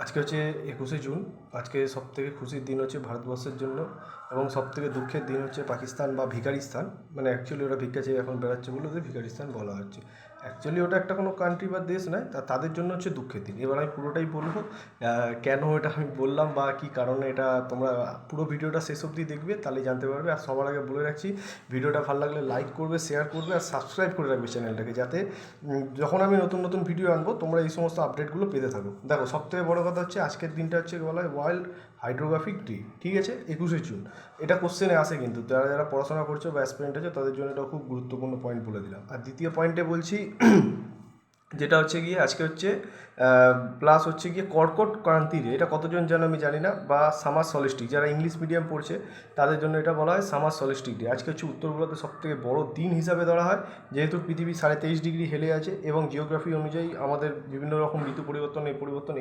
আজকে হচ্ছে 21শে জুন। আজকে সবথেকে খুশির দিন হচ্ছে ভারতবর্ষের জন্য, এবং সবথেকে দুঃখের দিন হচ্ছে পাকিস্তান বা ভিকারিস্তান। মানে অ্যাকচুয়ালি ওরা ভিক্ষা চেয়ে এখন বেড়াচ্ছে বলে ওদের ভিকারিস্তান বলা হচ্ছে। অ্যাকচুয়ালি ওটা একটা কোনো কান্ট্রি বা দেশ নয়, তাদের জন্য হচ্ছে দুঃখের দিন। এবার আমি পুরোটাই বলবো কেন এটা আমি বললাম বা কী কারণে। এটা তোমরা পুরো ভিডিওটা শেষ অবধি দেখবে, তাহলেই জানতে পারবে। আর সবার আগে বলে রাখছি, ভিডিওটা ভালো লাগলে লাইক করবে, শেয়ার করবে আর সাবস্ক্রাইব করে রাখবে চ্যানেলটাকে, যাতে যখন আমি নতুন নতুন ভিডিও আনবো তোমরা এই সমস্ত আপডেটগুলো পেতে থাকো। দেখো, সবথেকে বড় কথা হচ্ছে আজকের দিনটা হচ্ছে বলা হয় ওয়ার্ল্ড হাইড্রোগ্রাফিক ডে। ঠিক আছে, 21শে জুন। এটা কোশ্চেনে আসে, কিন্তু যারা যারা পড়াশোনা করছো বা অ্যাসপিরেন্ট আছে তাদের জন্য এটা খুব গুরুত্বপূর্ণ পয়েন্ট বলে দিলাম। আর দ্বিতীয় পয়েন্টে বলছি যেটা হচ্ছে গিয়ে আজকে হচ্ছে প্লাস হচ্ছে গিয়ে কর্কট ক্রান্তি ডে। এটা কতজন জানো আমি জানি না। বা সামার সলিস্টিক, যারা ইংলিশ মিডিয়াম পড়ছে তাদের জন্য এটা বলা হয় সামার সলিস্টিক ডে। আজকে হচ্ছে উত্তর গোলার্ধে সবথেকে বড় দিন হিসাবে ধরা হয়, যেহেতু পৃথিবী 23.5 ডিগ্রি হেলে আছে, এবং জিওগ্রাফি অনুযায়ী আমাদের বিভিন্ন রকম ঋতু পরিবর্তন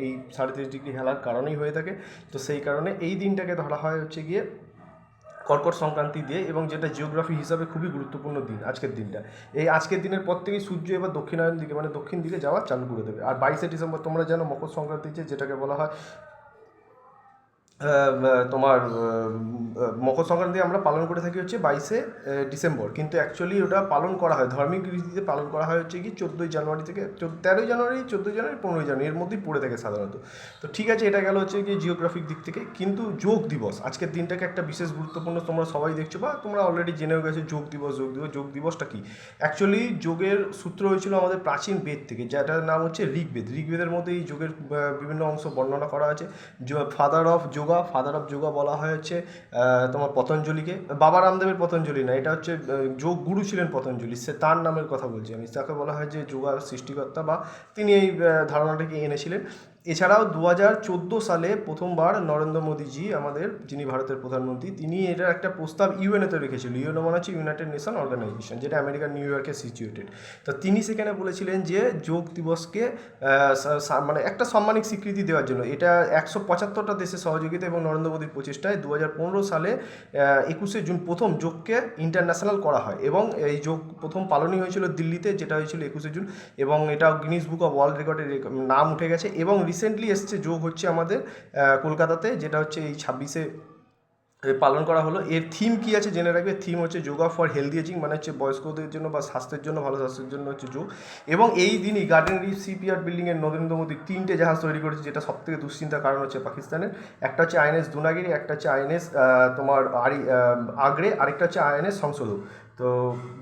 এই 23.5 ডিগ্রি হেলার কারণেই হয়ে থাকে। তো সেই কারণে এই দিনটাকে ধরা হয় হচ্ছে গিয়ে কর্কট সংক্রান্তি দিয়ে, এবং যেটা জিওগ্রাফি হিসাবে খুবই গুরুত্বপূর্ণ দিন আজকের দিনটা। এই আজকের দিনের পর থেকেই সূর্য এবার দক্ষিণায়ন দিকে মানে দক্ষিণ দিকে যাওয়া চালু করে দেবে। আর 22শে ডিসেম্বর তোমরা জানো মকর সংক্রান্তি, যেটাকে বলা হয় তোমার মকর সংক্রান্তি আমরা পালন করে থাকি হচ্ছে 22শে ডিসেম্বর, কিন্তু অ্যাকচুয়ালি ওটা পালন করা হয় ধার্মিক রীতিতে পালন করা হয় হচ্ছে কি 14ই জানুয়ারি থেকে 13ই জানুয়ারি, 14ই জানুয়ারি, 15ই জানুয়ারি, এর মধ্যেই পড়ে থাকে সাধারণত। তো ঠিক আছে, এটা গেল হচ্ছে কি জিওগ্রাফিক দিক থেকে। কিন্তু যোগ দিবস আজকের দিনটাকে একটা বিশেষ গুরুত্বপূর্ণ, তোমরা সবাই দেখছো বা তোমরা অলরেডি জেনেও গেছো যোগ দিবস। যোগ দিবসটা কি? অ্যাকচুয়ালি যোগের সূত্র হয়েছিল আমাদের প্রাচীন বেদ থেকে, যেটার নাম হচ্ছে ঋগ্বেদ। ঋগ্বেদের মধ্যে এই যোগের বিভিন্ন অংশ বর্ণনা করা আছে। ফাদার অফ যোগা বলা হয় হচ্ছে তোমার পতঞ্জলিকে। বাবা রামদেবের পতঞ্জলি না, এটা হচ্ছে যোগ গুরু ছিলেন পতঞ্জলি, সে তার নামের কথা বলছি আমি। তাকে বলা হয় যে যোগার সৃষ্টিকর্তা, বা তিনি এই ধারণাটাকে এনেছিলেন। এছাড়াও 2014 সালে প্রথমবার নরেন্দ্র মোদীজি, আমাদের যিনি ভারতের প্রধানমন্ত্রী, তিনি এটার একটা প্রস্তাব ইউএনএতে রেখেছিল। ইউএনও মানে হচ্ছে ইউনাইটেড নেশন অর্গানাইজেশন, যেটা আমেরিকার নিউ ইয়র্কে সিচুয়েটেড। তো তিনি সেখানে বলেছিলেন যে যোগ দিবসকে মানে একটা সাম্মানিক স্বীকৃতি দেওয়ার জন্য। এটা 175টা দেশের সহযোগিতা এবং নরেন্দ্র মোদীর প্রচেষ্টায় 2015 সালে 21শে জুন প্রথম যোগকে ইন্টারন্যাশনাল করা হয়, এবং এই যোগ প্রথম পালনই হয়েছিল দিল্লিতে, যেটা হয়েছিল 21শে জুন, এবং এটা গিনিস বুক অফ ওয়ার্ল্ড রেকর্ডে নাম উঠে গেছে। এবং রিসেন্টলি এসছে যোগ হচ্ছে আমাদের কলকাতাতে, যেটা হচ্ছে এই 26শে পালন করা হলো। এর থিম কী আছে জেনে রাখবে। থিম হচ্ছে যোগা ফর হেলদি এজিং, মানে হচ্ছে বয়স্কদের জন্য বা স্বাস্থ্যের জন্য, ভালো স্বাস্থ্যের জন্য হচ্ছে যোগ। এবং এই দিনই গার্ডেন রিচ শিপইয়ার্ড বিল্ডিংয়ের নরেন্দ্র মোদী 3টে জাহাজ তৈরি করেছে, যেটা সবথেকে দুশ্চিন্তার কারণ হচ্ছে পাকিস্তানের। একটা হচ্ছে আইএনএস দুনাগিরি, একটা হচ্ছে আইএনএস তোমার আগ্রে, আরেকটা হচ্ছে আইএনএস সংশোধক। তো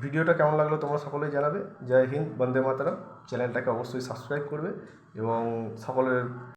ভিডিওটা কেমন লাগলো তোমরা সকলেই জানাবে। জয় হিন্দ, বন্দে মাতরম। চ্যানেলটাকে অবশ্যই সাবস্ক্রাইব করবে এবং সকলের